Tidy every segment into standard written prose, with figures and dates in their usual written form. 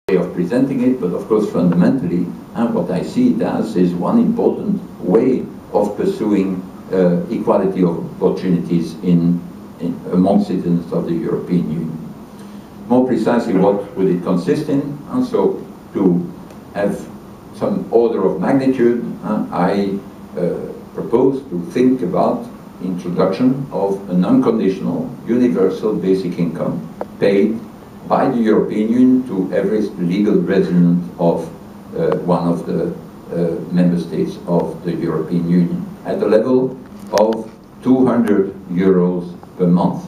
way of presenting it, but of course fundamentally, and what I see it as is one important way of pursuing equality of opportunities among citizens of the European Union. More precisely, what would it consist in? And so, to have some order of magnitude, I propose to think about introduction of an unconditional, universal basic income paid by the European Union to every legal resident of one of the member states of the European Union at the level of 200 euros per month.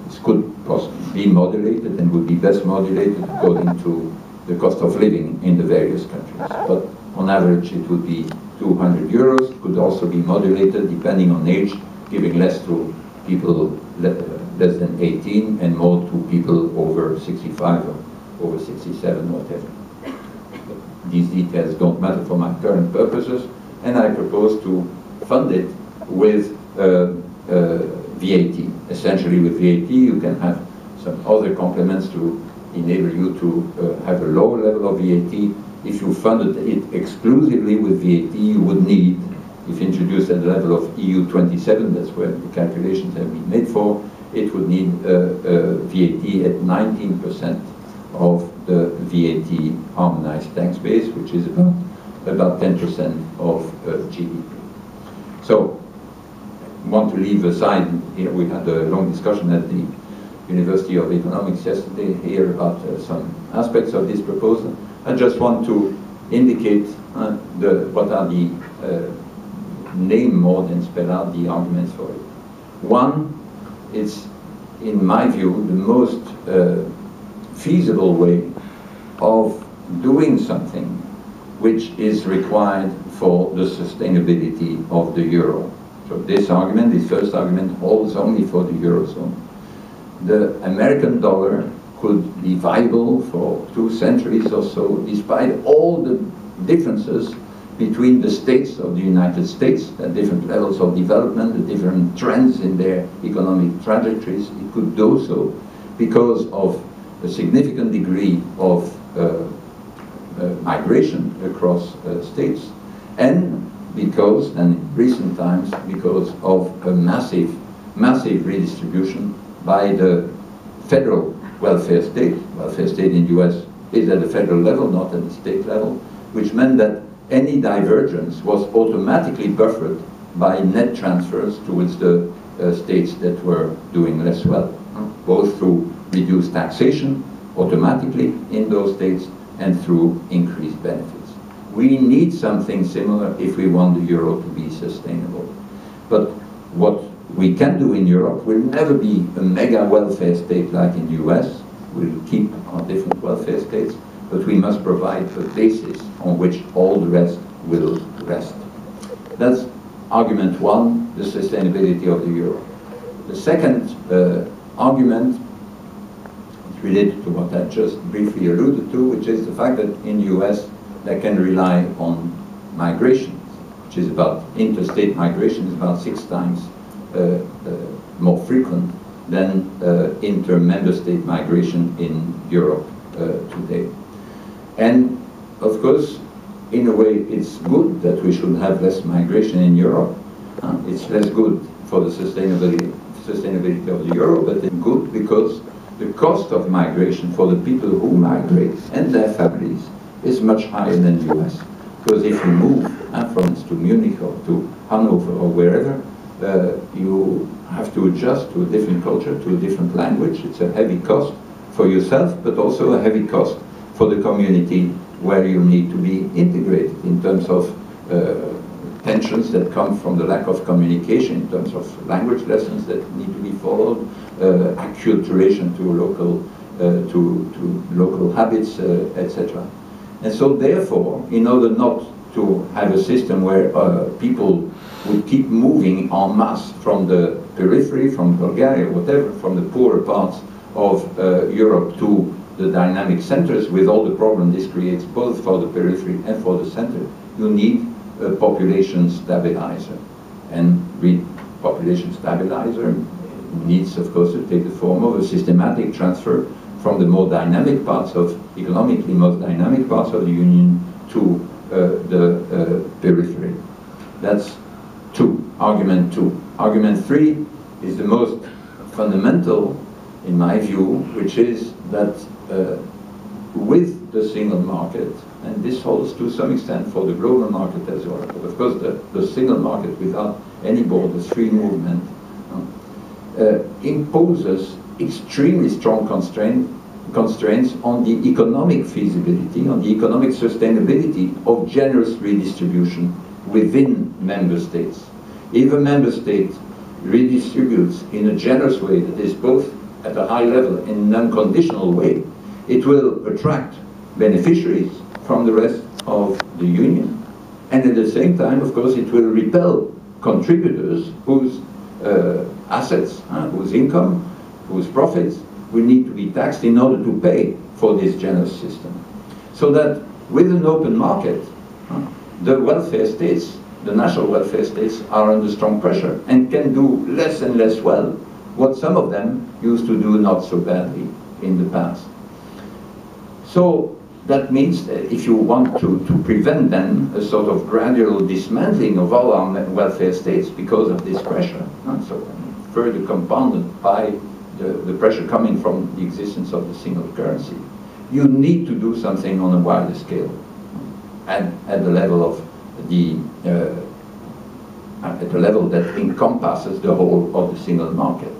This could possibly be modulated and would be best modulated according to the cost of living in the various countries. But on average it would be 200 euros. It could also be modulated depending on age, giving less to people less than 18 and more to people over 65 or over 67, whatever. But these details don't matter for my current purposes, and I propose to fund it with VAT. Essentially with VAT you can have some other complements to enable you to have a lower level of VAT. If you funded it exclusively with VAT, you would need, if introduced at the level of EU 27, that's where the calculations have been made for, it would need VAT at 19% of the VAT harmonized tax base, which is about 10% of GDP. So, I want to leave aside, here we had a long discussion at the University of Economics yesterday here about some aspects of this proposal. I just want to indicate what are the, name more than spell out the arguments for it. One, it's, in my view, the most feasible way of doing something which is required for the sustainability of the euro. So this argument, this first argument, holds only for the eurozone. The American dollar could be viable for 2 centuries or so, despite all the differences between the states of the United States, the different levels of development, the different trends in their economic trajectories. It could do so because of a significant degree of migration across states, and because, and in recent times, because of a massive redistribution by the federal welfare state. Welfare state in the US is at the federal level, not at the state level, which meant that any divergence was automatically buffered by net transfers towards the states that were doing less well, both through reduced taxation automatically in those states and through increased benefits. We need something similar if we want the euro to be sustainable. But what we can do in Europe will never be a mega welfare state like in the US. We'll keep our different welfare states, but we must provide a basis on which all the rest will rest. That's argument one, the sustainability of the euro. The second argument is related to what I just briefly alluded to, which is the fact that in the US they can rely on migration, which is about interstate migration, is about 6 times more frequent than inter-member state migration in Europe today. And of course, in a way, it's good that we should have less migration in Europe. It's less good for the sustainability of the euro, but it's good because the cost of migration for the people who migrate and their families is much higher than the US. Because if you move, for instance, to Munich or to Hanover or wherever, you have to adjust to a different culture, to a different language. It's a heavy cost for yourself, but also a heavy cost for the community where you need to be integrated in terms of tensions that come from the lack of communication, in terms of language lessons that need to be followed, acculturation to local habits, etc. And so therefore, in order not to have a system where people would keep moving en masse from the periphery, from Bulgaria, whatever, from the poorer parts of Europe to the dynamic centers, with all the problems this creates both for the periphery and for the center, you need a population stabilizer. And population stabilizer needs, of course, to take the form of a systematic transfer from the more dynamic parts of, economically most dynamic parts of the Union to the periphery. That's argument two. Argument three is the most fundamental, in my view, which is that with the single market, and this holds to some extent for the global market as well, but of course the single market without any borders, free movement, imposes extremely strong constraints on the economic feasibility, on the economic sustainability of generous redistribution within member states. If a member state redistributes in a generous way that is both at a high level and in an unconditional way, it will attract beneficiaries from the rest of the Union. And at the same time, of course, it will repel contributors whose assets, whose income, whose profits will need to be taxed in order to pay for this generous system. So that with an open market, the welfare states, the national welfare states, are under strong pressure and can do less and less well what some of them used to do not so badly in the past. So that means that if you want to prevent then a sort of gradual dismantling of all our welfare states because of this pressure, so further compounded by the pressure coming from the existence of the single currency, you need to do something on a wider scale at the level of at the level that encompasses the whole of the single market.